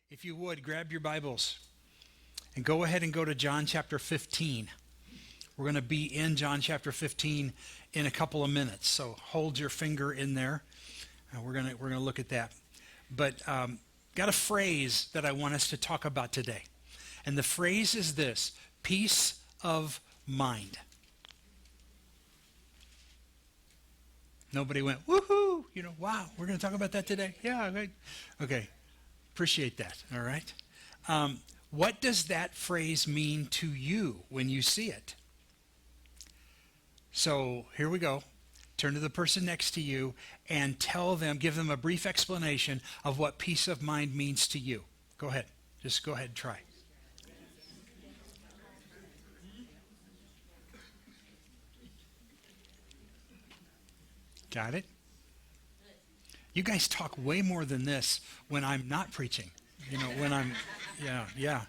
If you would, grab your Bibles and go ahead and go to John chapter 15. We're going to be in John chapter 15 in a couple of minutes, so hold your finger in there. We're going to look at that. But got a phrase that I want us to talk about today. And the phrase is this: peace of mind. Nobody went, woohoo, wow, we're going to talk about that today? Yeah, great. Okay, appreciate that, all right? What does that phrase mean to you when you see it? So here we go. Turn to the person next to you and give them a brief explanation of what peace of mind means to you. Go ahead. Just go ahead and try. Got it? You guys talk way more than this when I'm not preaching. When I'm, yeah.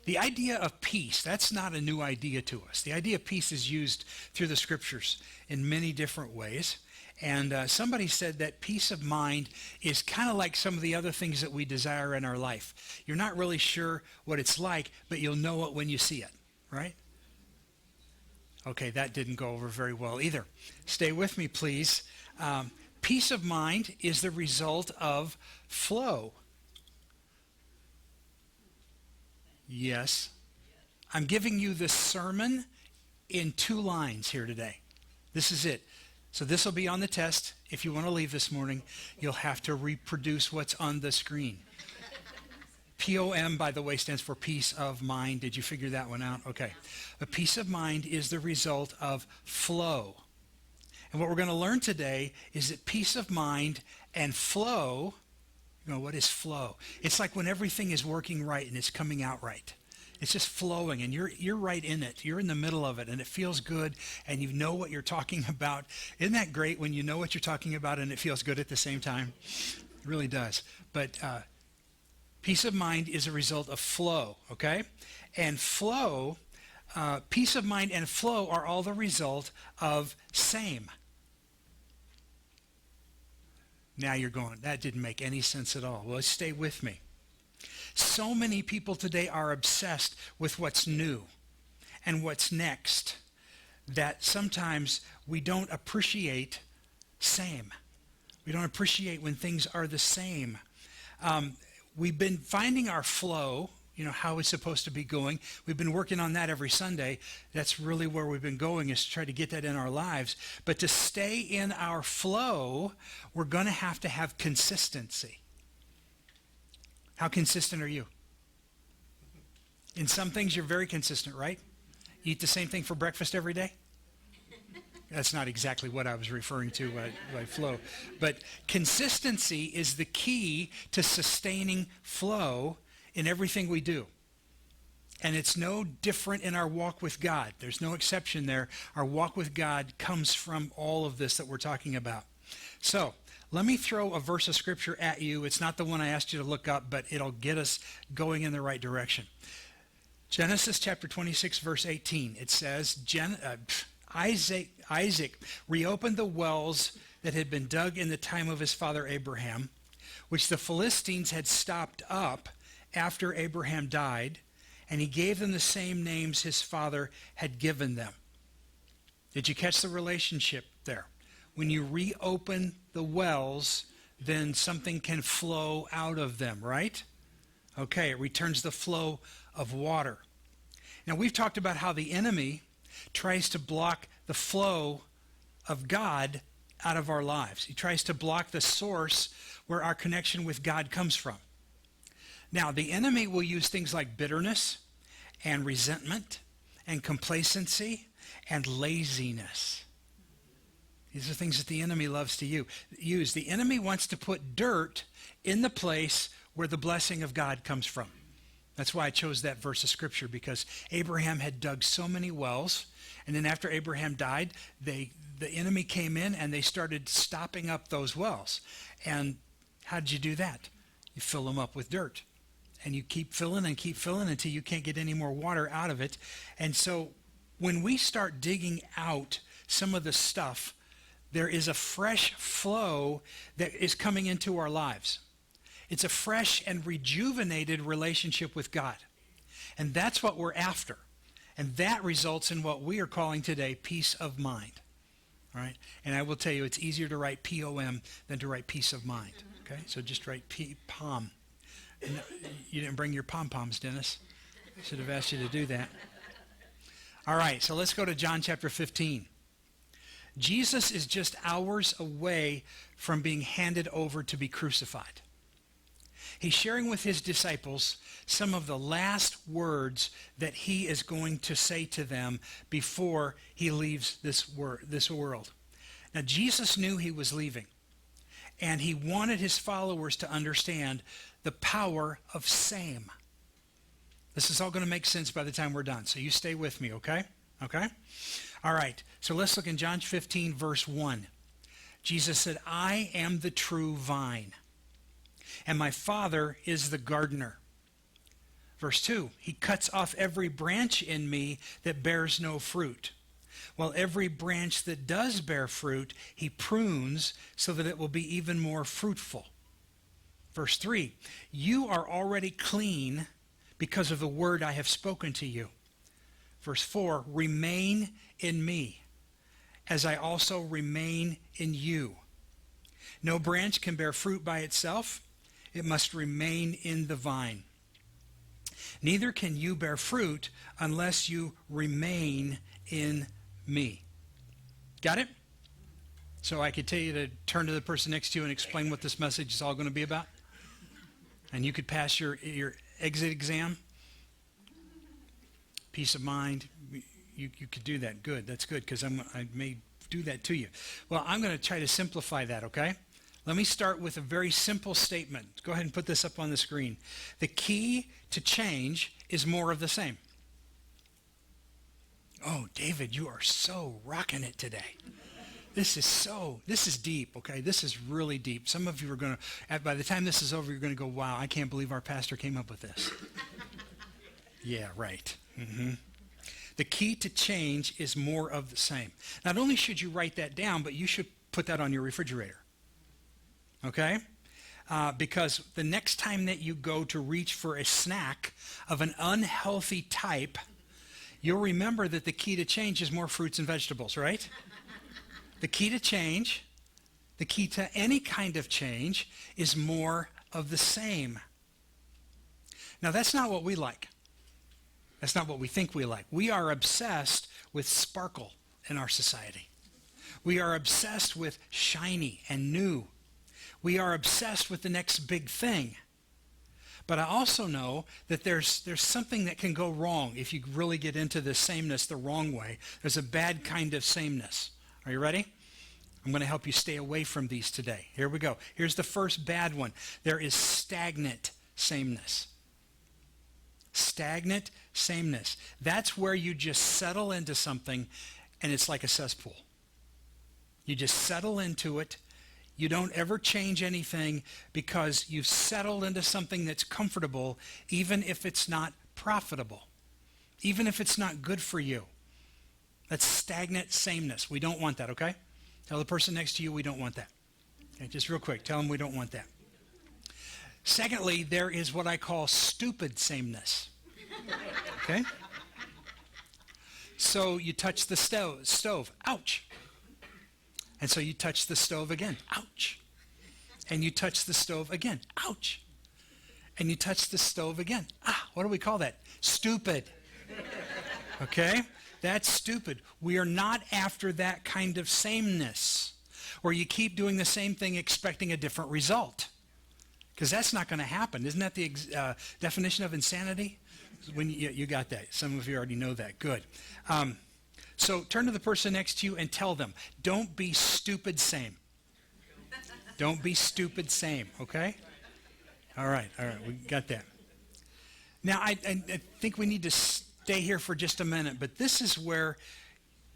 The idea of peace, that's not a new idea to us. The idea of peace is used through the scriptures in many different ways. And somebody said that peace of mind is kind of like some of the other things that we desire in our life. You're not really sure what it's like, but you'll know it when you see it, right? Okay, that didn't go over very well either. Stay with me, please. Peace of mind is the result of flow. Yes. I'm giving you this sermon in 2 lines here today. This is it. So this will be on the test. If you want to leave this morning, you'll have to reproduce what's on the screen. POM, by the way, stands for peace of mind. Did you figure that one out? Okay. A peace of mind is the result of flow. And what we're going to learn today is that peace of mind and flow, what is flow? It's like when everything is working right and it's coming out right. It's just flowing and you're right in it. You're in the middle of it and it feels good and you know what you're talking about. Isn't that great when you know what you're talking about and it feels good at the same time? It really does. But peace of mind is a result of flow, okay? And flow, peace of mind and flow are all the result of same. Now you're going, that didn't make any sense at all. Well, stay with me. So many people today are obsessed with what's new and what's next that sometimes we don't appreciate same. We don't appreciate when things are the same. We've been finding our flow, how it's supposed to be going. We've been working on that every Sunday. That's really where we've been going, is to try to get that in our lives. But to stay in our flow, we're going to have consistency. How consistent are you? In some things, you're very consistent, right? You eat the same thing for breakfast every day? That's not exactly what I was referring to by flow. But consistency is the key to sustaining flow in everything we do. And it's no different in our walk with God. There's no exception there. Our walk with God comes from all of this that we're talking about. So, let me throw a verse of scripture at you. It's not the one I asked you to look up, but it'll get us going in the right direction. Genesis chapter 26, verse 18. It says, Isaac reopened the wells that had been dug in the time of his father Abraham, which the Philistines had stopped up after Abraham died, and he gave them the same names his father had given them. Did you catch the relationship there? When you reopen the wells, then something can flow out of them, right? Okay, it returns the flow of water. Now, we've talked about how the enemy tries to block the flow of God out of our lives. He tries to block the source where our connection with God comes from. Now, the enemy will use things like bitterness and resentment and complacency and laziness. These are things that the enemy loves to use. The enemy wants to put dirt in the place where the blessing of God comes from. That's why I chose that verse of scripture, because Abraham had dug so many wells, and then after Abraham died, the enemy came in and they started stopping up those wells. And how did you do that? You fill them up with dirt. And you keep filling until you can't get any more water out of it. And so when we start digging out some of the stuff there is a fresh flow that is coming into our lives. It's a fresh and rejuvenated relationship with God. And that's what we're after. And that results in what we are calling today peace of mind. All right? And I will tell you, it's easier to write P-O-M than to write peace of mind. Okay? So just write P-POM. You didn't bring your pom-poms, Dennis. I should have asked you to do that. All right, so let's go to John chapter 15. Jesus is just hours away from being handed over to be crucified. He's sharing with his disciples some of the last words that he is going to say to them before he leaves this world. Now, Jesus knew he was leaving, and he wanted his followers to understand the power of same. This is all going to make sense by the time we're done, so you stay with me, okay? Okay? All right, so let's look in John 15, verse 1. Jesus said, I am the true vine, and my Father is the gardener. Verse 2, he cuts off every branch in me that bears no fruit, while every branch that does bear fruit, he prunes so that it will be even more fruitful. Verse 3, you are already clean because of the word I have spoken to you. Verse 4, remain in me, as I also remain in you. No branch can bear fruit by itself. It must remain in the vine. Neither can you bear fruit unless you remain in me. Got it? So I could tell you to turn to the person next to you and explain what this message is all going to be about. And you could pass your exit exam. Peace of mind. You could do that. Good. That's good, because I may do that to you. Well, I'm going to try to simplify that, okay? Let me start with a very simple statement. Go ahead and put this up on the screen. The key to change is more of the same. Oh, David, you are so rocking it today. This is deep, okay? This is really deep. Some of you are going to, by the time this is over, you're going to go, wow, I can't believe our pastor came up with this. Yeah, right. Mm-hmm. The key to change is more of the same. Not only should you write that down, but you should put that on your refrigerator. Okay? Because the next time that you go to reach for a snack of an unhealthy type, you'll remember that the key to change is more fruits and vegetables, right? The key to change, the key to any kind of change, is more of the same. Now, that's not what we like. That's not what we think we like. We are obsessed with sparkle in our society. We are obsessed with shiny and new. We are obsessed with the next big thing. But I also know that there's something that can go wrong if you really get into the sameness the wrong way. There's a bad kind of sameness. Are you ready? I'm going to help you stay away from these today. Here we go. Here's the first bad one. There is stagnant sameness. Stagnant sameness. That's where you just settle into something and it's like a cesspool. You just settle into it. You don't ever change anything because you've settled into something that's comfortable, even if it's not profitable, even if it's not good for you. That's stagnant sameness. We don't want that, okay? Tell the person next to you we don't want that. Okay, just real quick, tell them we don't want that. Secondly, there is what I call stupid sameness. Okay? So you touch the stove. Ouch. And so you touch the stove again. Ouch. And you touch the stove again. Ouch. And you touch the stove again. What do we call that? Stupid. Okay? That's stupid. We are not after that kind of sameness where you keep doing the same thing expecting a different result. Because that's not going to happen. Isn't that the definition of insanity? When you got that. Some of you already know that. Good. So turn to the person next to you and tell them, don't be stupid same. Don't be stupid same, okay? All right, we got that. Now, I think we need to stay here for just a minute, but this is where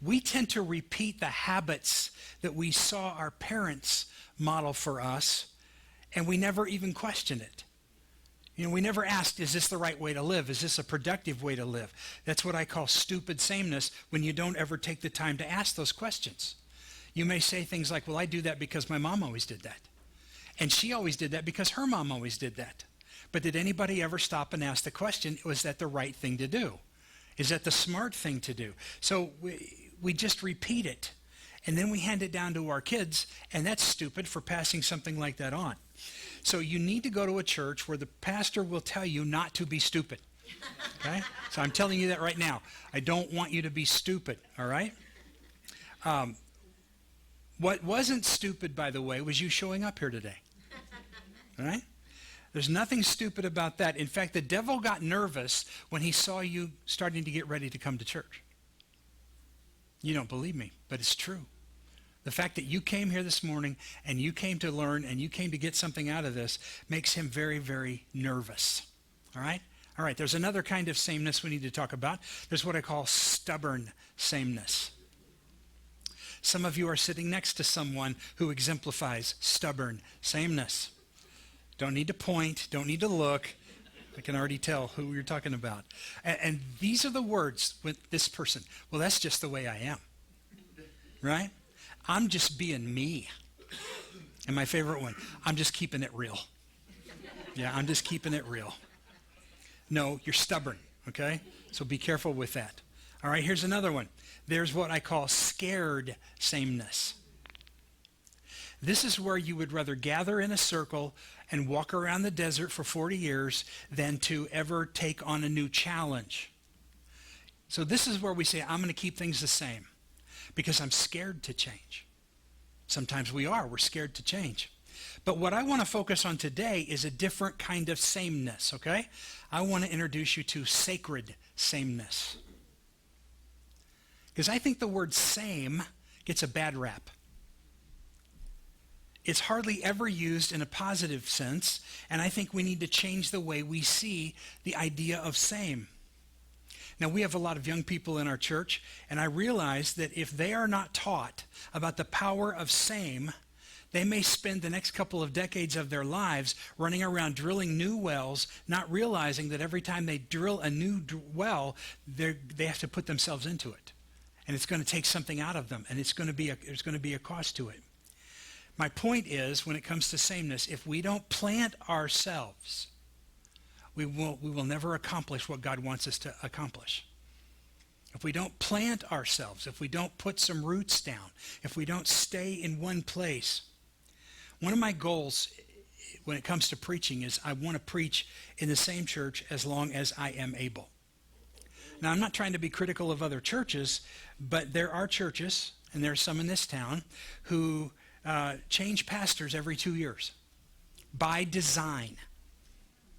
we tend to repeat the habits that we saw our parents model for us, and we never even question it. You know, we never asked, is this the right way to live? Is this a productive way to live? That's what I call stupid sameness, when you don't ever take the time to ask those questions. You may say things like, well, I do that because my mom always did that. And she always did that because her mom always did that. But did anybody ever stop and ask the question, was that the right thing to do? Is that the smart thing to do? So we just repeat it. And then we hand it down to our kids, and that's stupid for passing something like that on. So you need to go to a church where the pastor will tell you not to be stupid. Okay? So I'm telling you that right now. I don't want you to be stupid, all right? What wasn't stupid, by the way, was you showing up here today. All right? There's nothing stupid about that. In fact, the devil got nervous when he saw you starting to get ready to come to church. You don't believe me, but it's true. The fact that you came here this morning and you came to learn and you came to get something out of this makes him very, very nervous. All right? All right, there's another kind of sameness we need to talk about. There's what I call stubborn sameness. Some of you are sitting next to someone who exemplifies stubborn sameness. Don't need to point, don't need to look. I can already tell who you're talking about. And these are the words with this person. Well, that's just the way I am. Right? I'm just being me. And my favorite one, I'm just keeping it real. Yeah, I'm just keeping it real. No, you're stubborn, okay? So be careful with that. All right, here's another one. There's what I call scared sameness. This is where you would rather gather in a circle and walk around the desert for 40 years than to ever take on a new challenge. So this is where we say, I'm going to keep things the same because I'm scared to change. Sometimes we are. We're scared to change. But what I want to focus on today is a different kind of sameness, okay? I want to introduce you to sacred sameness. Because I think the word same gets a bad rap. It's hardly ever used in a positive sense, and I think we need to change the way we see the idea of same. Now, we have a lot of young people in our church, and I realize that if they are not taught about the power of same, they may spend the next couple of decades of their lives running around drilling new wells, not realizing that every time they drill a new well, they have to put themselves into it. And it's going to take something out of them, and there's going to be a cost to it. My point is, when it comes to sameness, if we don't plant ourselves, we will never accomplish what God wants us to accomplish. If we don't plant ourselves, if we don't put some roots down, if we don't stay in one place. One of my goals when it comes to preaching is I want to preach in the same church as long as I am able. Now, I'm not trying to be critical of other churches, but there are churches, and there are some in this town, who change pastors every 2 years by design.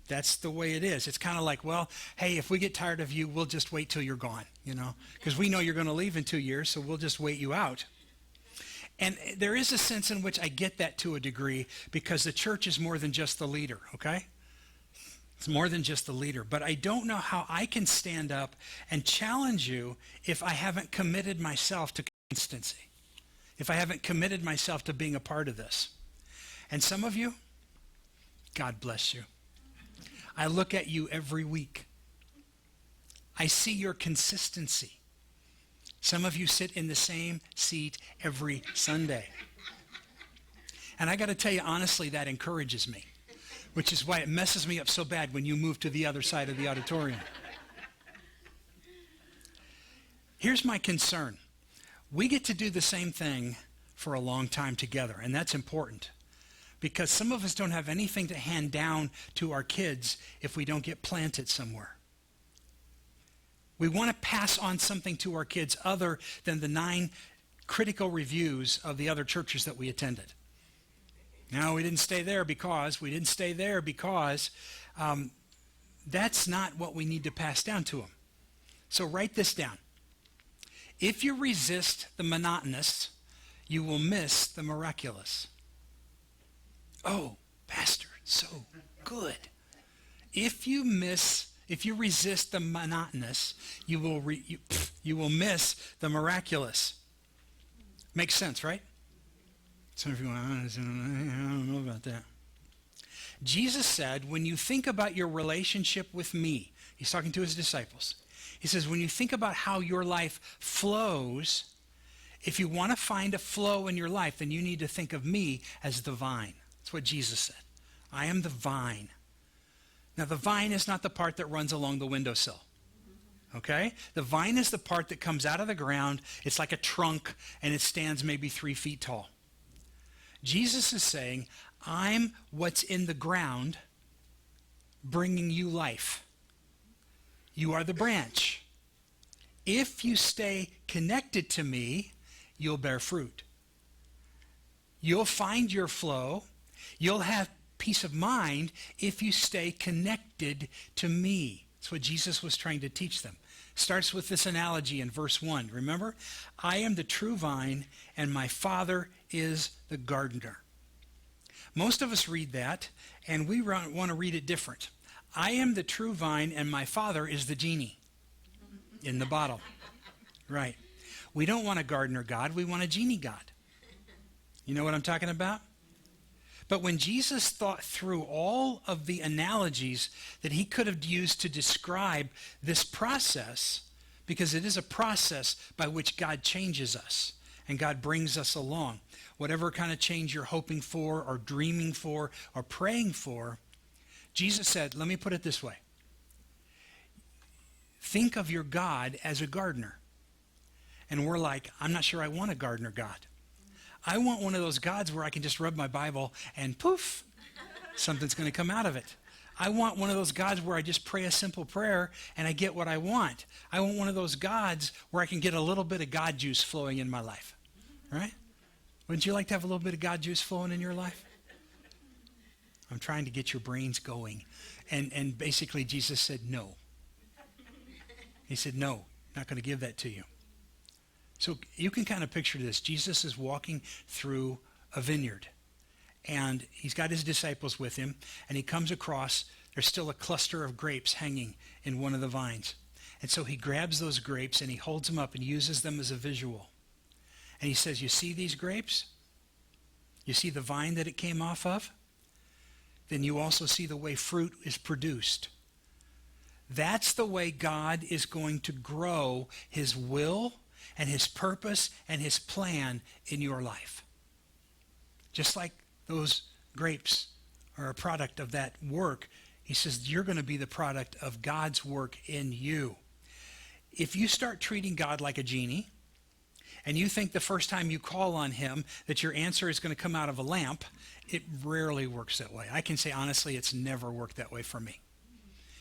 That's the way it is. It's kind of like, well, hey, if we get tired of you, we'll just wait till you're gone, because we know you're going to leave in 2 years, so we'll just wait you out. And there is a sense in which I get that to a degree, because the church is more than just the leader, okay? It's more than just the leader. But I don't know how I can stand up and challenge you if I haven't committed myself to consistency, if I haven't committed myself to being a part of this. And some of you, God bless you. I look at you every week. I see your consistency. Some of you sit in the same seat every Sunday. And I got to tell you, honestly, that encourages me, which is why it messes me up so bad when you move to the other side of the auditorium. Here's my concern. We get to do the same thing for a long time together, and that's important. Because some of us don't have anything to hand down to our kids if we don't get planted somewhere. We want to pass on something to our kids other than the 9 critical reviews of the other churches that we attended. No, we didn't stay there because, that's not what we need to pass down to them. So write this down. If you resist the monotonous, you will miss the miraculous. Oh, Pastor, so good. If you resist the monotonous, you will miss the miraculous. Makes sense, right? Some of you go, I don't know about that. Jesus said, when you think about your relationship with me, he's talking to his disciples. He says, when you think about how your life flows, If you want to find a flow in your life, then you need to think of me as the vine. That's what Jesus said. I am the vine. Now, the vine is not the part that runs along the windowsill. Okay? The vine is the part that comes out of the ground. It's like a trunk, and it stands maybe 3 feet tall. Jesus is saying, I'm what's in the ground bringing you life. You are the branch. If you stay connected to me, you'll bear fruit. You'll find your flow. You'll have peace of mind if you stay connected to me. That's what Jesus was trying to teach them. Starts with this analogy in verse 1. Remember? I am the true vine, and my Father is the gardener. Most of us read that, and we want to read it different. I am the true vine, and my Father is the genie in the bottle. Right. We don't want a gardener God. We want a genie God. You know what I'm talking about? But when Jesus thought through all of the analogies that he could have used to describe this process, because it is a process by which God changes us and God brings us along. Whatever kind of change you're hoping for or dreaming for or praying for, Jesus said, let me put it this way. Think of your God as a gardener. And we're like, I'm not sure I want a gardener God. I want one of those gods where I can just rub my Bible and poof, something's going to come out of it. I want one of those gods where I just pray a simple prayer and I get what I want. I want one of those gods where I can get a little bit of God juice flowing in my life. Right? Wouldn't you like to have a little bit of God juice flowing in your life? I'm trying to get your brains going. And basically Jesus said no. He said, no, not going to give that to you. So you can kind of picture this. Jesus is walking through a vineyard, and he's got his disciples with him, and he comes across, there's still a cluster of grapes hanging in one of the vines. And so he grabs those grapes, and he holds them up and uses them as a visual. And he says, you see these grapes? You see the vine that it came off of? Then you also see the way fruit is produced. That's the way God is going to grow his will and his purpose and his plan in your life. Just like those grapes are a product of that work, he says you're going to be the product of God's work in you. If you start treating God like a genie, and you think the first time you call on him that your answer is going to come out of a lamp, it rarely works that way. I can say honestly, it's never worked that way for me.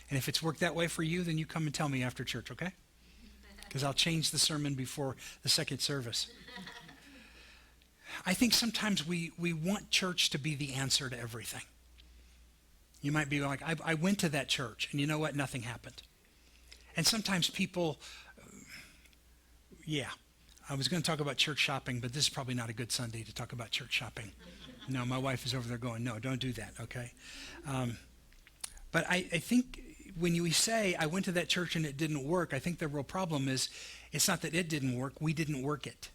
And if it's worked that way for you, then you come and tell me after church, okay? Because I'll change the sermon before the second service. I think sometimes we want church to be the answer to everything. You might be like, I went to that church, and you know what? Nothing happened. And sometimes people, I was going to talk about church shopping, but this is probably not a good Sunday to talk about church shopping. No, my wife is over there going, no, don't do that, okay? But I think when you say, I went to that church and it didn't work, I think the real problem is, it's not that it didn't work, we didn't work it.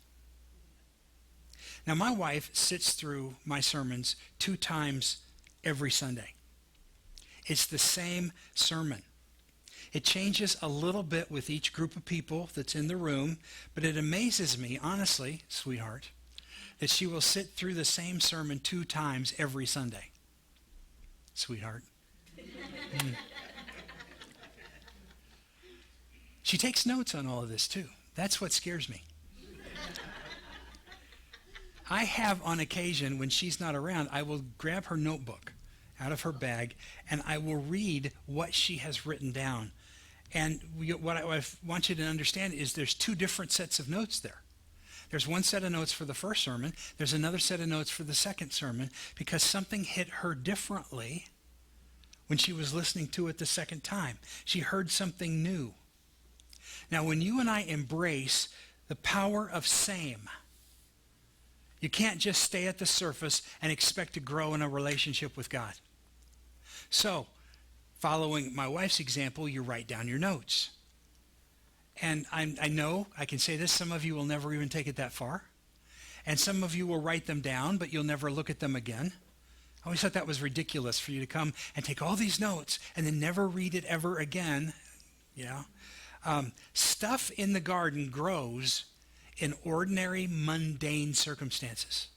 Now, my wife sits through my sermons 2 times every Sunday. It's the same sermon. It changes a little bit with each group of people that's in the room, but it amazes me, honestly, sweetheart, that she will sit through the same sermon 2 times every Sunday. Sweetheart. She takes notes on all of this too. That's what scares me. I have on occasion, when she's not around, I will grab her notebook out of her bag and I will read what she has written down. And what I want you to understand is there's 2 different sets of notes there. There's one set of notes for the first sermon. There's another set of notes for the second sermon, because something hit her differently when she was listening to it the second time. She heard something new. Now, when you and I embrace the power of same, you can't just stay at the surface and expect to grow in a relationship with God. So, following my wife's example, you write down your notes. And I know, I can say this, some of you will never even take it that far. And some of you will write them down, but you'll never look at them again. I always thought that was ridiculous for you to come and take all these notes and then never read it ever again. You know? Stuff in the garden grows in ordinary, mundane circumstances.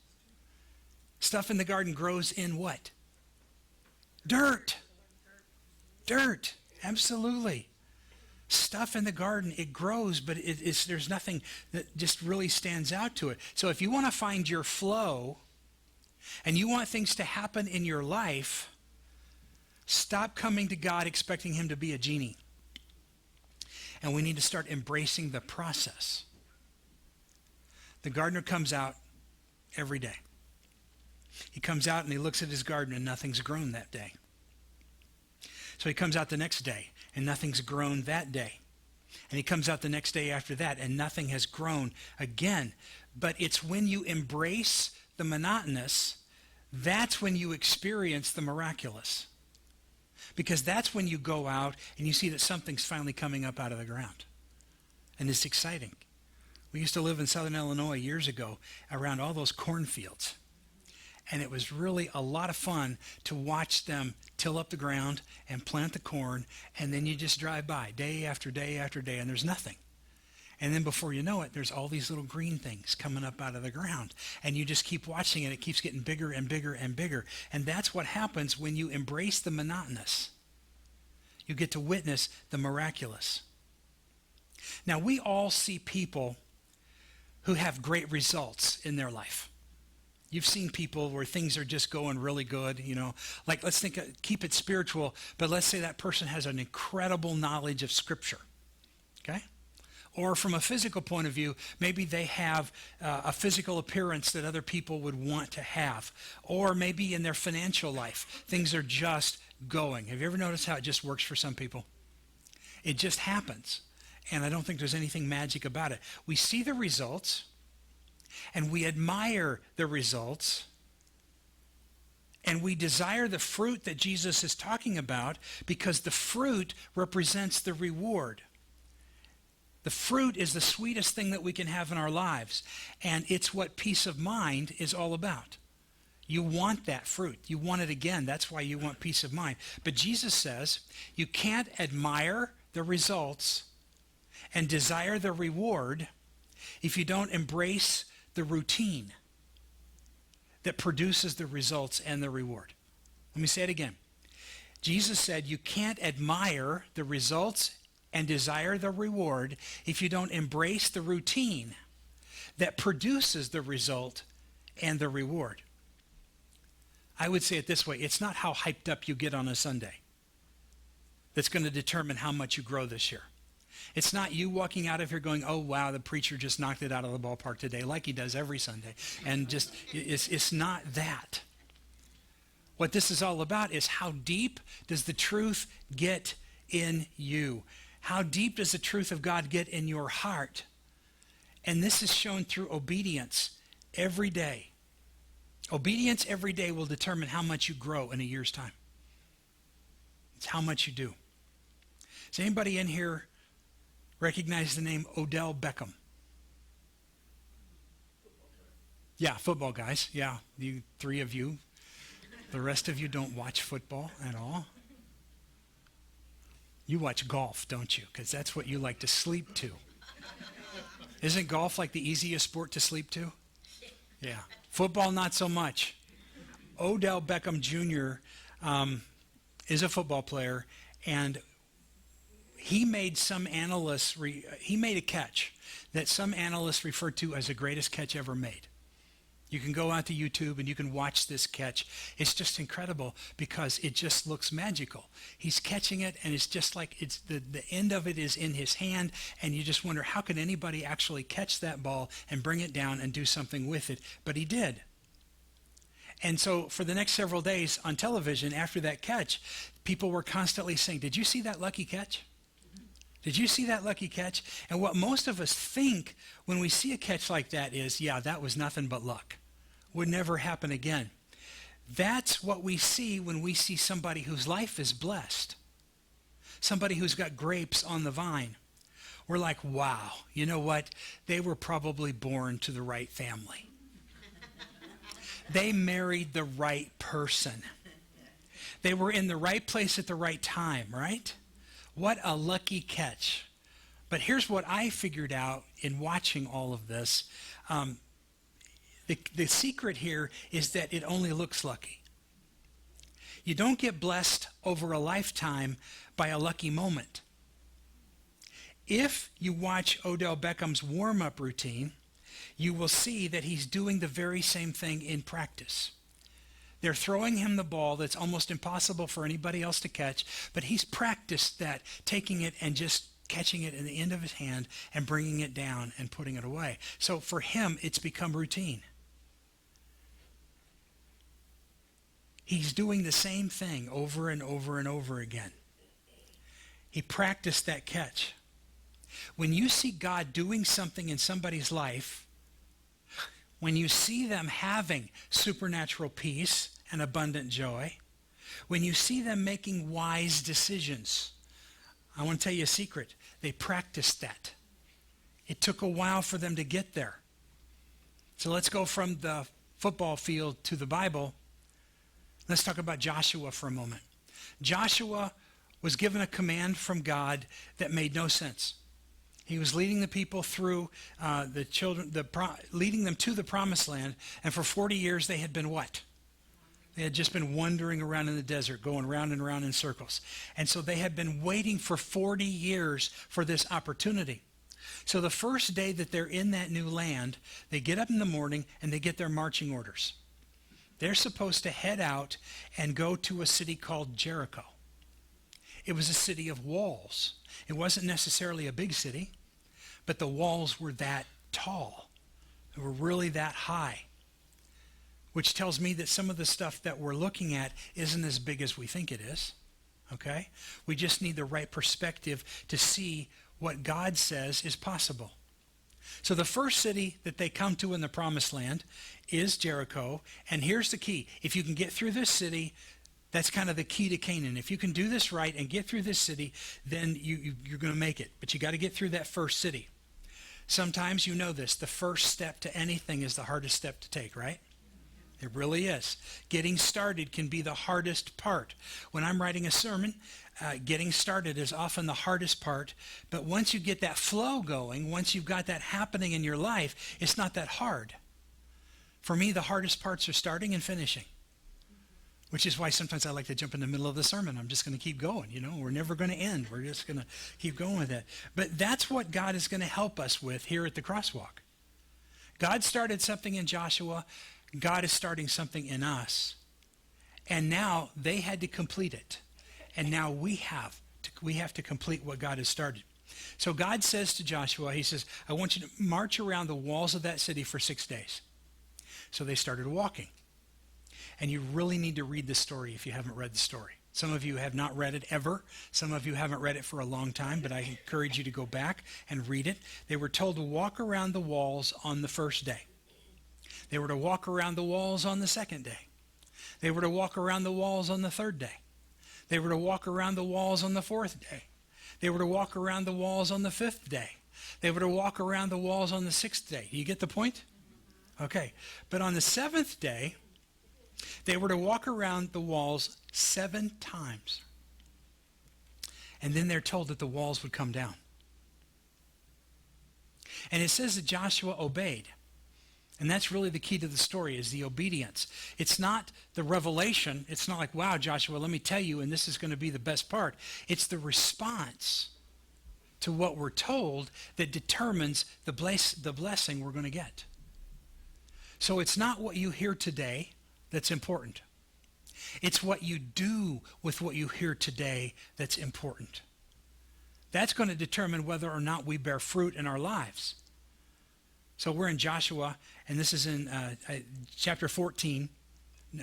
Stuff in the garden grows in what? Dirt. Dirt. Absolutely. Stuff in the garden, it grows, but there's nothing that just really stands out to it. So if you want to find your flow and you want things to happen in your life, stop coming to God expecting him to be a genie. And we need to start embracing the process. The gardener comes out every day. He comes out and he looks at his garden and nothing's grown that day. So he comes out the next day and nothing's grown that day. And he comes out the next day after that and nothing has grown again. But it's when you embrace the monotonous, that's when you experience the miraculous. Because that's when you go out and you see that something's finally coming up out of the ground. And it's exciting. We used to live in southern Illinois years ago around all those cornfields. And it was really a lot of fun to watch them till up the ground and plant the corn, and then you just drive by day after day after day, and there's nothing. And then before you know it, there's all these little green things coming up out of the ground. And you just keep watching it. It keeps getting bigger and bigger and bigger. And that's what happens when you embrace the monotonous. You get to witness the miraculous. Now, we all see people who have great results in their life. You've seen people where things are just going really good, like let's think, keep it spiritual, but let's say that person has an incredible knowledge of Scripture, okay? Or from a physical point of view, maybe they have a physical appearance that other people would want to have. Or maybe in their financial life, things are just going. Have you ever noticed how it just works for some people? It just happens. And I don't think there's anything magic about it. We see the results, and we admire the results, and we desire the fruit that Jesus is talking about because the fruit represents the reward. The fruit is the sweetest thing that we can have in our lives, and it's what peace of mind is all about. You want that fruit. You want it again. That's why you want peace of mind. But Jesus says you can't admire the results and desire the reward if you don't embrace the routine that produces the results and the reward. Let me say it again. Jesus said you can't admire the results and desire the reward if you don't embrace the routine that produces the result and the reward. I would say it this way. It's not how hyped up you get on a Sunday that's going to determine how much you grow this year. It's not you walking out of here going, oh, wow, the preacher just knocked it out of the ballpark today, like he does every Sunday. And just, it's not that. What this is all about is how deep does the truth get in you? How deep does the truth of God get in your heart? And this is shown through obedience every day. Obedience every day will determine how much you grow in a year's time. It's how much you do. Does anybody in here recognize the name Odell Beckham? Yeah, football guys. Yeah, you three of you. The rest of you don't watch football at all. You watch golf, don't you? Because that's what you like to sleep to. Isn't golf like the easiest sport to sleep to? Yeah. Football, not so much. Odell Beckham Jr. Is a football player, and he made he made a catch that some analysts refer to as the greatest catch ever made. You can go out to YouTube and you can watch this catch. It's just incredible because it just looks magical. He's catching it, and it's just like it's the end of it is in his hand, and you just wonder, how could anybody actually catch that ball and bring it down and do something with it? But he did. And so for the next several days on television after that catch, people were constantly saying, did you see that lucky catch? Did you see that lucky catch? And what most of us think when we see a catch like that is, yeah, that was nothing but luck. Would never happen again. That's what we see when we see somebody whose life is blessed. Somebody who's got grapes on the vine. We're like, wow, you know what? They were probably born to the right family. They married the right person. They were in the right place at the right time, right? What a lucky catch. But here's what I figured out in watching all of this. The secret here is that it only looks lucky. You don't get blessed over a lifetime by a lucky moment. If you watch Odell Beckham's warm-up routine, you will see that he's doing the very same thing in practice. They're throwing him the ball that's almost impossible for anybody else to catch, but he's practiced that, taking it and just catching it in the end of his hand and bringing it down and putting it away. So for him, it's become routine. He's doing the same thing over and over and over again. He practiced that catch. When you see God doing something in somebody's life, when you see them having supernatural peace and abundant joy, when you see them making wise decisions, I want to tell you a secret. They practiced that. It took a while for them to get there. So let's go from the football field to the Bible. Let's talk about Joshua for a moment. Joshua was given a command from God that made no sense. He was leading the people through leading them to the promised land, and for 40 years they had been what? They had just been wandering around in the desert, going round and round in circles. And so they had been waiting for 40 years for this opportunity. So the first day that they're in that new land, they get up in the morning and they get their marching orders. They're supposed to head out and go to a city called Jericho. It was a city of walls. It wasn't necessarily a big city, but the walls were that tall. They were really that high, which tells me that some of the stuff that we're looking at isn't as big as we think it is, okay? We just need the right perspective to see what God says is possible. So the first city that they come to in the promised land is Jericho, and here's the key. If you can get through this city, that's kind of the key to Canaan. If you can do this right and get through this city, then you're going to make it. But you got to get through that first city. Sometimes you know this. The first step to anything is the hardest step to take, right? It really is. Getting started can be the hardest part. When I'm writing a sermon, getting started is often the hardest part. But once you get that flow going, once you've got that happening in your life, it's not that hard. For me, the hardest parts are starting and finishing, which is why sometimes I like to jump in the middle of the sermon. I'm just going to keep going. We're never going to end. We're just going to keep going with it. But that's what God is going to help us with here at the Crosswalk. God started something in Joshua. God is starting something in us. And now they had to complete it. And now we have to complete what God has started. So God says to Joshua, he says, I want you to march around the walls of that city for 6 days. So they started walking. And you really need to read the story if you haven't read the story. Some of you have not read it ever. Some of you haven't read it for a long time, but I encourage you to go back and read it. They were told to walk around the walls on the first day. They were to walk around the walls on the second day. They were to walk around the walls on the third day. They were to walk around the walls on the fourth day. They were to walk around the walls on the fifth day. They were to walk around the walls on the sixth day. You get the point? Okay. But on the seventh day, they were to walk around the walls 7 times. And then they're told that the walls would come down. And it says that Joshua obeyed. And that's really the key to the story, is the obedience. It's not the revelation. It's not like, wow, Joshua, let me tell you, and this is going to be the best part. It's the response to what we're told that determines the blessing we're going to get. So it's not what you hear today that's important. It's what you do with what you hear today that's important. That's going to determine whether or not we bear fruit in our lives. So we're in Joshua, and this is in chapter 14,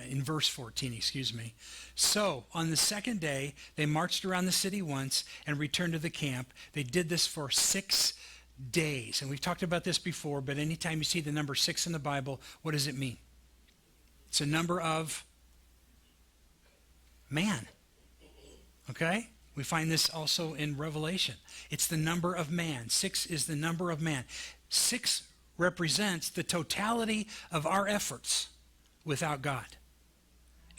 in verse 14, excuse me. So on the second day, they marched around the city once and returned to the camp. They did this for 6 days. And we've talked about this before, but anytime you see the number 6 in the Bible, what does it mean? It's a number of man. Okay? We find this also in Revelation. It's the number of man. 6 is the number of man. 6 represents the totality of our efforts without God.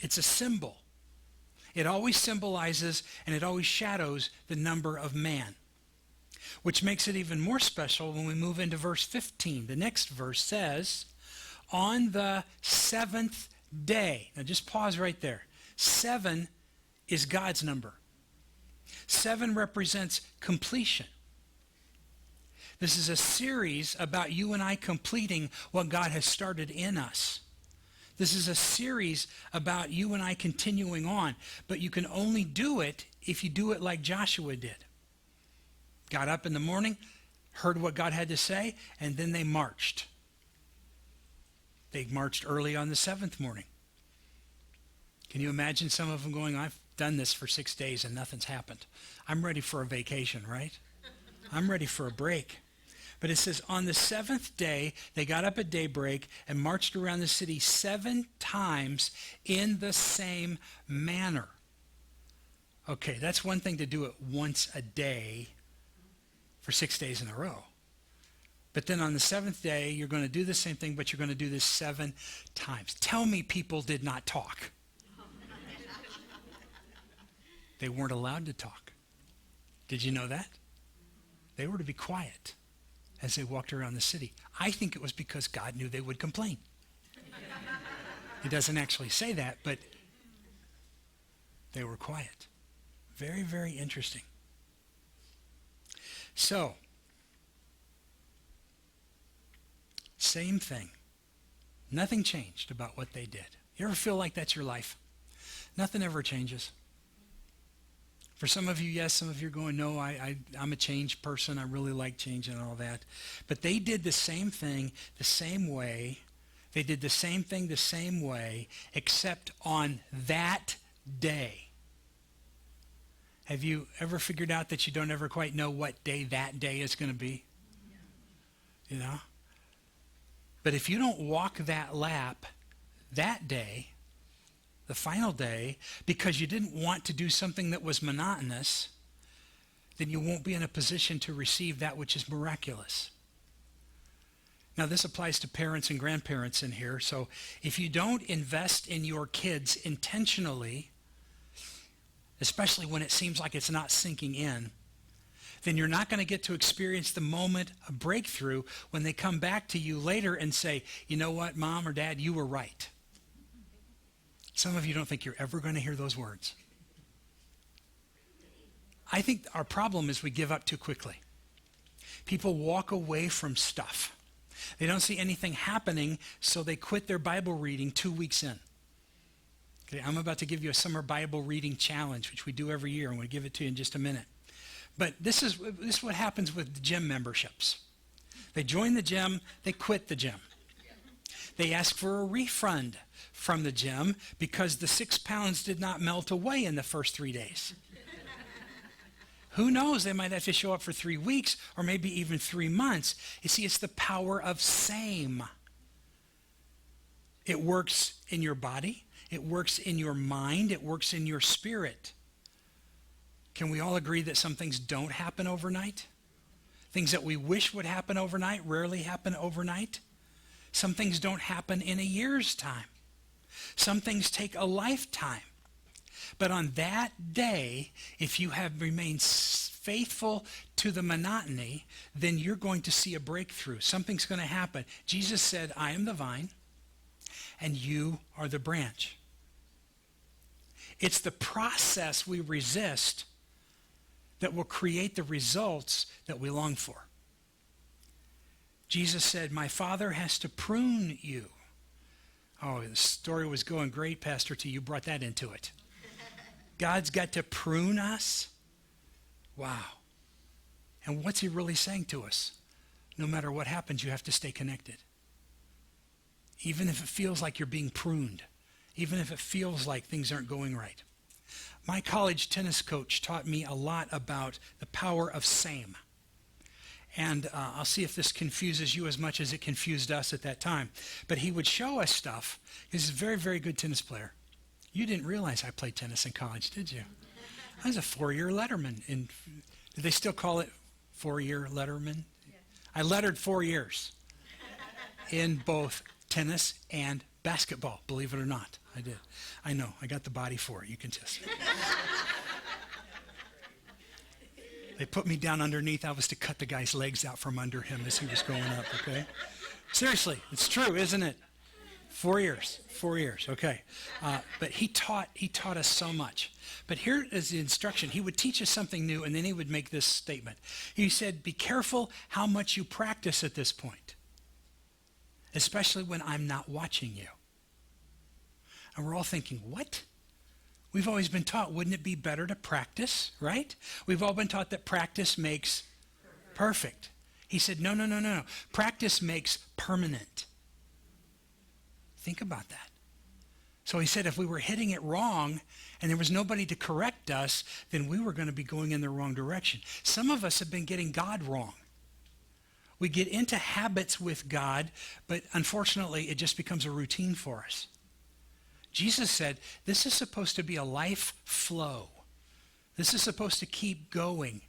It's a symbol. It always symbolizes and it always shadows the number of man. which makes it even more special when we move into verse 15. The next verse says, on the seventh day. Now just pause right there. 7 is God's number. 7 represents completion. This is a series about you and I completing what God has started in us. This is a series about you and I continuing on, but you can only do it if you do it like Joshua did. Got up in the morning, heard what God had to say, and then they marched. They marched early on the 7th morning. Can you imagine some of them going, I've done this for 6 days and nothing's happened. I'm ready for a vacation, right? I'm ready for a break. But it says, on the 7th day, they got up at daybreak and marched around the city 7 times in the same manner. Okay, that's one thing to do it once a day for 6 days in a row. But then on the 7th day, you're going to do the same thing, but you're going to do this 7 times. Tell me people did not talk. They weren't allowed to talk. Did you know that? They were to be quiet as they walked around the city. I think it was because God knew they would complain. He doesn't actually say that, but they were quiet. Very, very interesting. So, same thing. Nothing changed about what they did. You ever feel like that's your life? Nothing ever changes. For some of you, yes. Some of you are going, no, I'm a changed person. I really like change and all that. But they did the same thing the same way. They did the same thing the same way, except on that day. Have you ever figured out that you don't ever quite know what day that day is going to be? You know? But if you don't walk that lap that day, the final day, because you didn't want to do something that was monotonous, then you won't be in a position to receive that which is miraculous. Now, this applies to parents and grandparents in here. So if you don't invest in your kids intentionally, especially when it seems like it's not sinking in, then you're not going to get to experience the moment of breakthrough when they come back to you later and say, you know what, Mom or Dad, you were right. Some of you don't think you're ever going to hear those words. I think our problem is we give up too quickly. People walk away from stuff. They don't see anything happening, so they quit their Bible reading 2 weeks in. Okay, I'm about to give you a summer Bible reading challenge, which we do every year. I'm going to give it to you in just a minute. But this is what happens with gym memberships. They join the gym, they quit the gym. They ask for a refund from the gym because the 6 pounds did not melt away in the first 3 days. Who knows? They might have to show up for 3 weeks or maybe even 3 months. You see, it's the power of same. It works in your body. It works in your mind. It works in your spirit. Can we all agree that some things don't happen overnight? Things that we wish would happen overnight rarely happen overnight. Some things don't happen in a year's time. Some things take a lifetime. But on that day, if you have remained faithful to the monotony, then you're going to see a breakthrough. Something's going to happen. Jesus said, I am the vine, and you are the branch. It's the process we resist that will create the results that we long for. Jesus said, my Father has to prune you. Oh, the story was going great, Pastor T. You brought that into it. God's got to prune us? Wow. And what's he really saying to us? No matter what happens, you have to stay connected. Even if it feels like you're being pruned. Even if it feels like things aren't going right. My college tennis coach taught me a lot about the power of same. And I'll see if this confuses you as much as it confused us at that time. But he would show us stuff. He's a very, very good tennis player. You didn't realize I played tennis in college, did you? I was a 4-year letterman. Do they still call it 4-year letterman? Yeah. I lettered 4 years in both tennis and basketball, believe it or not. I did. I know. I got the body for it. You can just. They put me down underneath. I was to cut the guy's legs out from under him as he was going up, okay? Seriously, it's true, isn't it? 4 years, okay. But he taught us so much. But here is the instruction. He would teach us something new, and then he would make this statement. He said, be careful how much you practice at this point, especially when I'm not watching you. And we're all thinking, what? We've always been taught, wouldn't it be better to practice, right? We've all been taught that practice makes perfect. He said, no. Practice makes permanent. Think about that. So he said if we were hitting it wrong and there was nobody to correct us, then we were going to be going in the wrong direction. Some of us have been getting God wrong. We get into habits with God, but unfortunately it just becomes a routine for us. Jesus said this is supposed to be a life flow. This is supposed to keep going.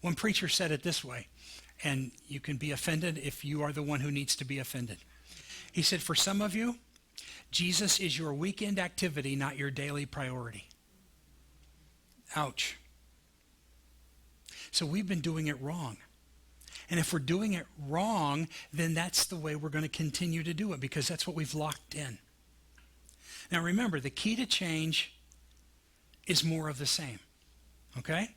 One preacher said it this way, and you can be offended if you are the one who needs to be offended. He said, for some of you, Jesus is your weekend activity, not your daily priority. Ouch. So we've been doing it wrong. And if we're doing it wrong, then that's the way we're going to continue to do it, because that's what we've locked in. Now remember, the key to change is more of the same. Okay?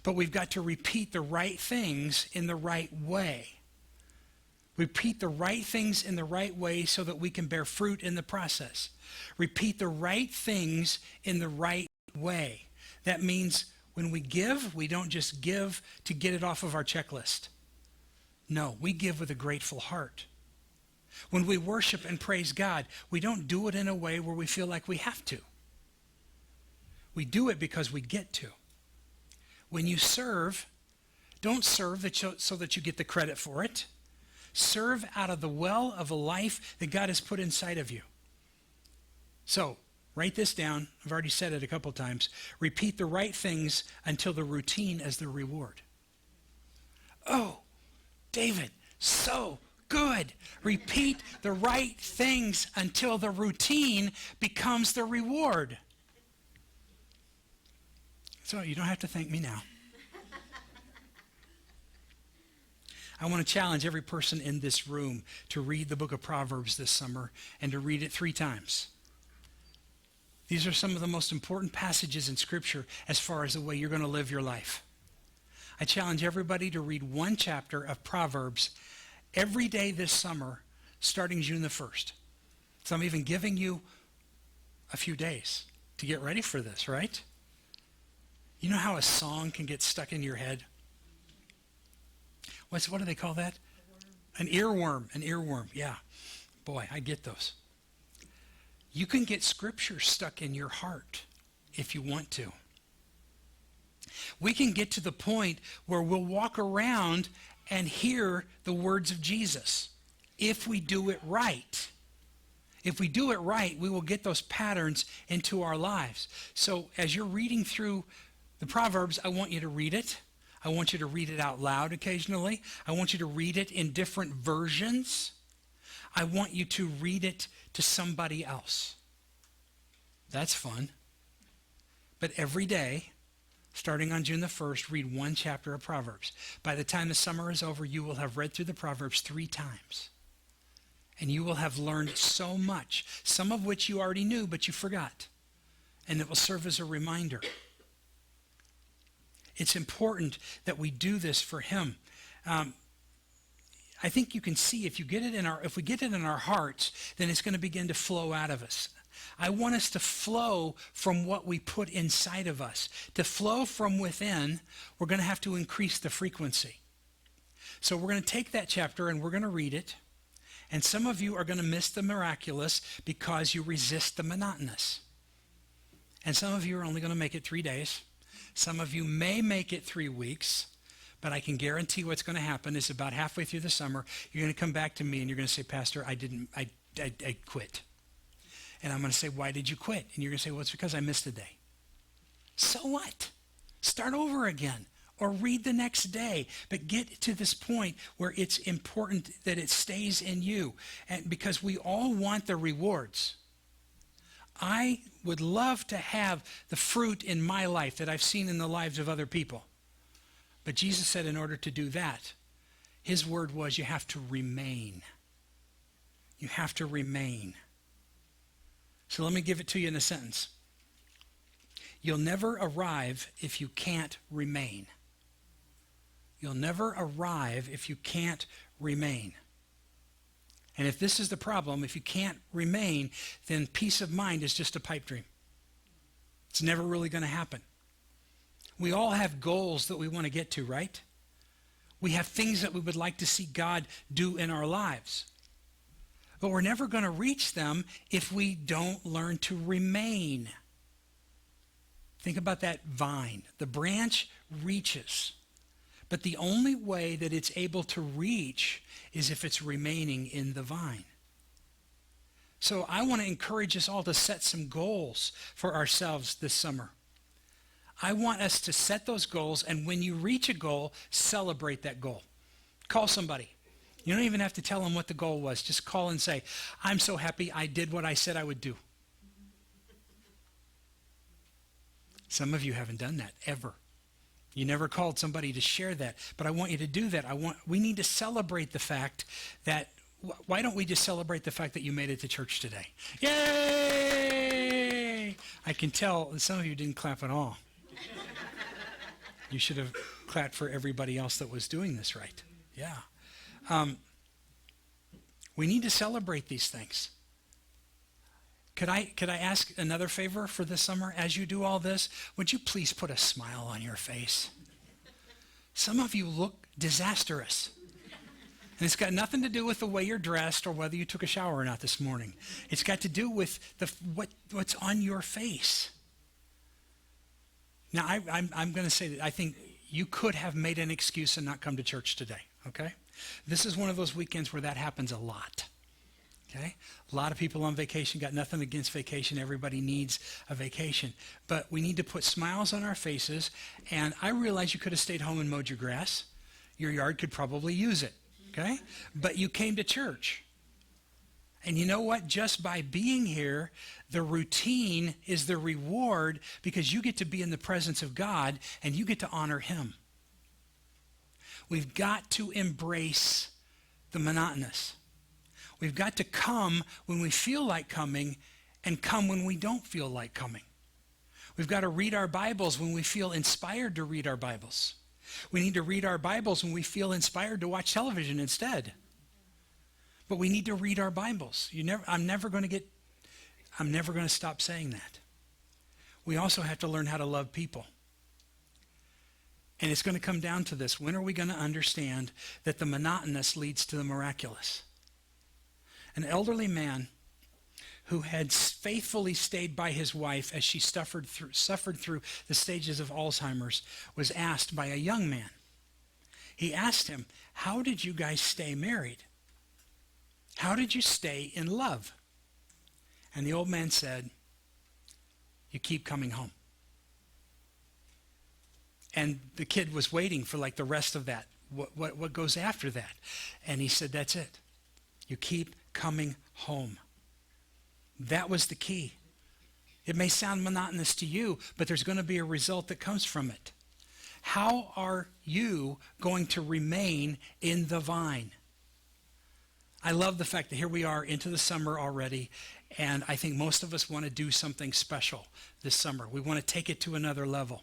But we've got to repeat the right things in the right way. Repeat the right things in the right way so that we can bear fruit in the process. Repeat the right things in the right way. That means when we give, we don't just give to get it off of our checklist. No, we give with a grateful heart. When we worship and praise God, we don't do it in a way where we feel like we have to. We do it because we get to. When you serve, don't serve so that you get the credit for it. Serve out of the well of a life that God has put inside of you. So, write this down. I've already said it a couple times. Repeat the right things until the routine is the reward. Oh, David, so good. Repeat the right things until the routine becomes the reward. So you don't have to thank me now. I want to challenge every person in this room to read the book of Proverbs this summer and to read it 3 times. These are some of the most important passages in Scripture as far as the way you're going to live your life. I challenge everybody to read 1 chapter of Proverbs every day this summer, starting June the 1st. So I'm even giving you a few days to get ready for this, right? You know how a song can get stuck in your head? What do they call that? An earworm. An earworm, yeah. Boy, I get those. You can get Scripture stuck in your heart if you want to. We can get to the point where we'll walk around and hear the words of Jesus if we do it right. If we do it right, we will get those patterns into our lives. So as you're reading through the Proverbs, I want you to read it. I want you to read it out loud occasionally. I want you to read it in different versions. I want you to read it to somebody else. That's fun. But every day, starting on June the 1st, read 1 chapter of Proverbs. By the time the summer is over, you will have read through the Proverbs 3 times. And you will have learned so much, some of which you already knew, but you forgot. And it will serve as a reminder. It's important that we do this for him. I think you can see if we get it in our hearts, then it's going to begin to flow out of us. I want us to flow from what we put inside of us. To flow from within, we're going to have to increase the frequency. So we're going to take that chapter and we're going to read it. And some of you are going to miss the miraculous because you resist the monotonous. And some of you are only going to make it 3 days. Some of you may make it 3 weeks, but I can guarantee what's going to happen is about halfway through the summer, you're going to come back to me and you're going to say, Pastor, I quit. And I'm going to say, why did you quit? And you're going to say, well, it's because I missed a day. So what? Start over again or read the next day. But get to this point where it's important that it stays in you. And because we all want the rewards. I would love to have the fruit in my life that I've seen in the lives of other people. But Jesus said in order to do that, his word was you have to remain. You have to remain. So let me give it to you in a sentence. You'll never arrive if you can't remain. You'll never arrive if you can't remain. And if this is the problem, if you can't remain, then peace of mind is just a pipe dream. It's never really going to happen. We all have goals that we want to get to, right? We have things that we would like to see God do in our lives. But we're never going to reach them if we don't learn to remain. Think about that vine. The branch reaches. But the only way that it's able to reach is if it's remaining in the vine. So I want to encourage us all to set some goals for ourselves this summer. I want us to set those goals, and when you reach a goal, celebrate that goal. Call somebody. You don't even have to tell them what the goal was. Just call and say, I'm so happy I did what I said I would do. Some of you haven't done that ever. You never called somebody to share that, but I want you to do that. We need to celebrate the fact that, why don't we just celebrate the fact that you made it to church today? Yay! I can tell that some of you didn't clap at all. You should have clapped for everybody else that was doing this right. Yeah. We need to celebrate these things. Could I ask another favor for this summer? As you do all this, would you please put a smile on your face? Some of you look disastrous. And it's got nothing to do with the way you're dressed or whether you took a shower or not this morning. It's got to do with what's on your face. Now, I'm going to say that I think you could have made an excuse and not come to church today, okay? This is one of those weekends where that happens a lot, okay? A lot of people on vacation, got nothing against vacation. Everybody needs a vacation. But we need to put smiles on our faces, and I realize you could have stayed home and mowed your grass. Your yard could probably use it, okay? But you came to church. And you know what? Just by being here, the routine is the reward because you get to be in the presence of God and you get to honor him. We've got to embrace the monotonous. We've got to come when we feel like coming and come when we don't feel like coming. We've got to read our Bibles when we feel inspired to read our Bibles. We need to read our Bibles when we feel inspired to watch television instead. But we need to read our Bibles. I'm never going to stop saying that. We also have to learn how to love people. And it's going to come down to this. When are we going to understand that the monotonous leads to the miraculous? An elderly man who had faithfully stayed by his wife as she suffered through the stages of Alzheimer's was asked by a young man. He asked him, how did you guys stay married? How did you stay in love? And the old man said, you keep coming home. And the kid was waiting for like the rest of that. What goes after that? And he said, that's it. You keep coming home. That was the key. It may sound monotonous to you, but there's going to be a result that comes from it. How are you going to remain in the vine? I love the fact that here we are into the summer already, and I think most of us want to do something special this summer. We want to take it to another level.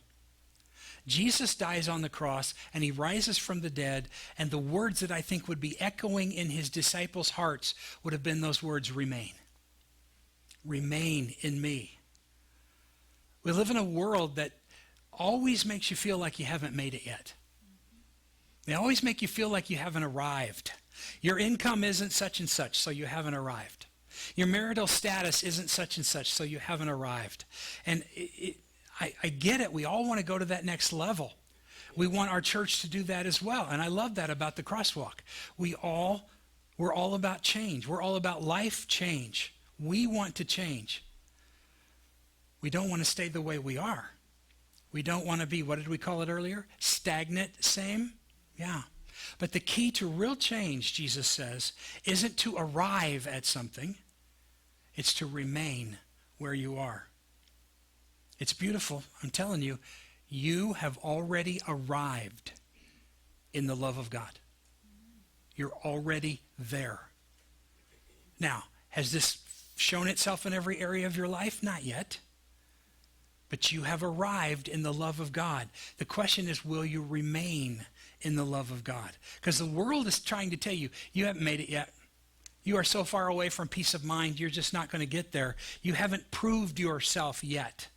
Jesus dies on the cross, and he rises from the dead, and the words that I think would be echoing in his disciples' hearts would have been those words, remain. Remain in me. We live in a world that always makes you feel like you haven't made it yet. They always make you feel like you haven't arrived. Your income isn't such and such, so you haven't arrived. Your marital status isn't such and such, so you haven't arrived. And I get it. We all want to go to that next level. We want our church to do that as well. And I love that about the Crosswalk. We're all about change. We're all about life change. We want to change. We don't want to stay the way we are. We don't want to be, what did we call it earlier? Stagnant, same? Yeah. But the key to real change, Jesus says, isn't to arrive at something. It's to remain where you are. It's beautiful. I'm telling you, you have already arrived. in the love of God. You're already there. Now, has this shown itself in every area of your life? Not yet. But you have arrived in the love of God. The question is, will you remain in the love of God? Because the world is trying to tell you, you haven't made it yet. You are so far away from peace of mind, you're just not going to get there. You haven't proved yourself yet.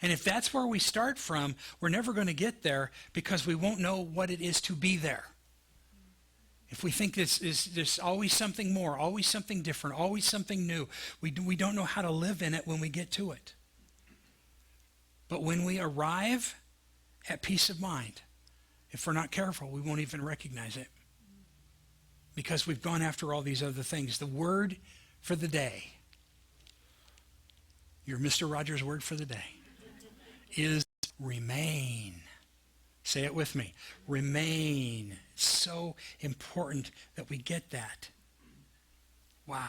And if that's where we start from, we're never going to get there because we won't know what it is to be there. If we think there's always something more, always something different, always something new, we don't know how to live in it when we get to it. But when we arrive at peace of mind, if we're not careful, we won't even recognize it. Because we've gone after all these other things. The word for the day, your Mr. Rogers word for the day, is remain. Say it with me. Remain. It's so important that we get that. Wow.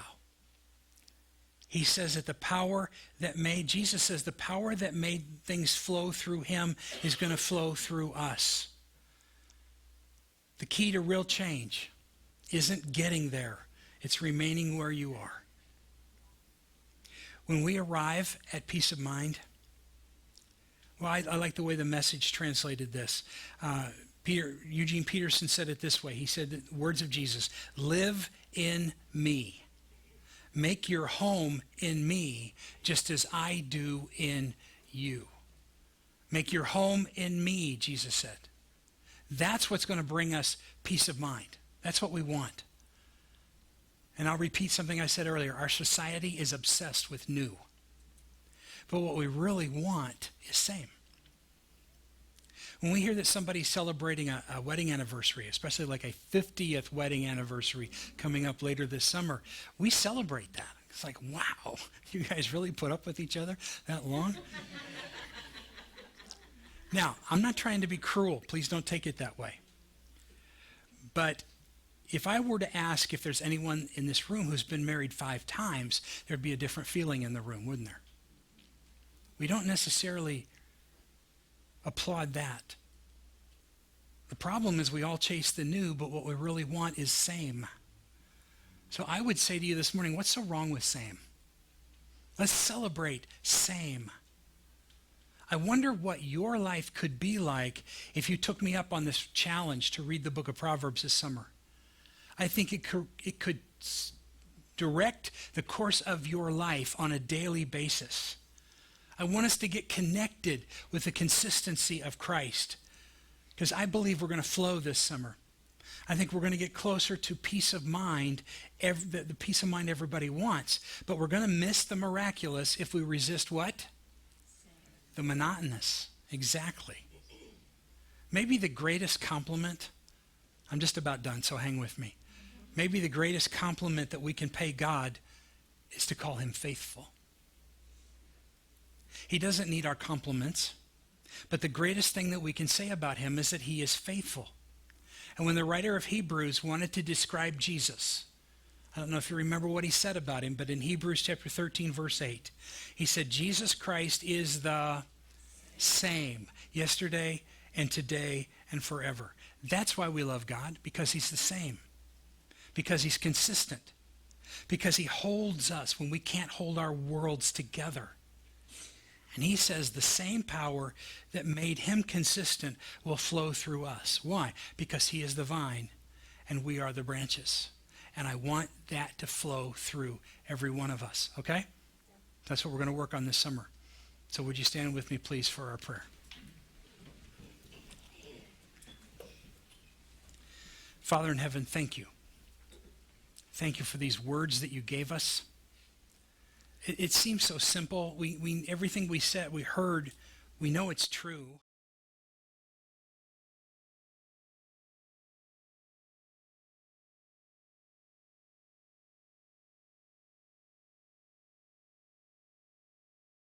He says that Jesus says the power that made things flow through him is going to flow through us. The key to real change isn't getting there. It's remaining where you are. When we arrive at peace of mind, well, I like the way the Message translated this. Eugene Peterson said it this way. He said the words of Jesus, live in me. Make your home in me just as I do in you. Make your home in me, Jesus said. That's what's going to bring us peace of mind. That's what we want. And I'll repeat something I said earlier. Our society is obsessed with new. But what we really want is same. When we hear that somebody's celebrating a wedding anniversary, especially like a 50th wedding anniversary coming up later this summer, we celebrate that. It's like, wow, you guys really put up with each other that long? Now, I'm not trying to be cruel. Please don't take it that way. But if I were to ask if there's anyone in this room who's been married 5 times, there'd be a different feeling in the room, wouldn't there? We don't necessarily applaud that. The problem is we all chase the new, but what we really want is same. So I would say to you this morning, what's so wrong with same? Let's celebrate same. I wonder what your life could be like if you took me up on this challenge to read the book of Proverbs this summer. I think it could direct the course of your life on a daily basis. I want us to get connected with the consistency of Christ because I believe we're going to flow this summer. I think we're going to get closer to peace of mind, the peace of mind everybody wants, but we're going to miss the miraculous if we resist what? The monotonous. Exactly. Maybe the greatest compliment, I'm just about done, so hang with me. Maybe the greatest compliment that we can pay God is to call him faithful. He doesn't need our compliments, but the greatest thing that we can say about him is that he is faithful. And when the writer of Hebrews wanted to describe Jesus, I don't know if you remember what he said about him, but in Hebrews chapter 13, verse 8, he said, Jesus Christ is the same yesterday and today and forever. That's why we love God, because he's the same, because he's consistent, because he holds us when we can't hold our worlds together. And he says the same power that made him consistent will flow through us. Why? Because he is the vine and we are the branches. And I want that to flow through every one of us, okay? That's what we're going to work on this summer. So would you stand with me, please, for our prayer? Father in heaven, thank you. Thank you for these words that you gave us. It seems so simple. We everything we said, we heard, we know it's true.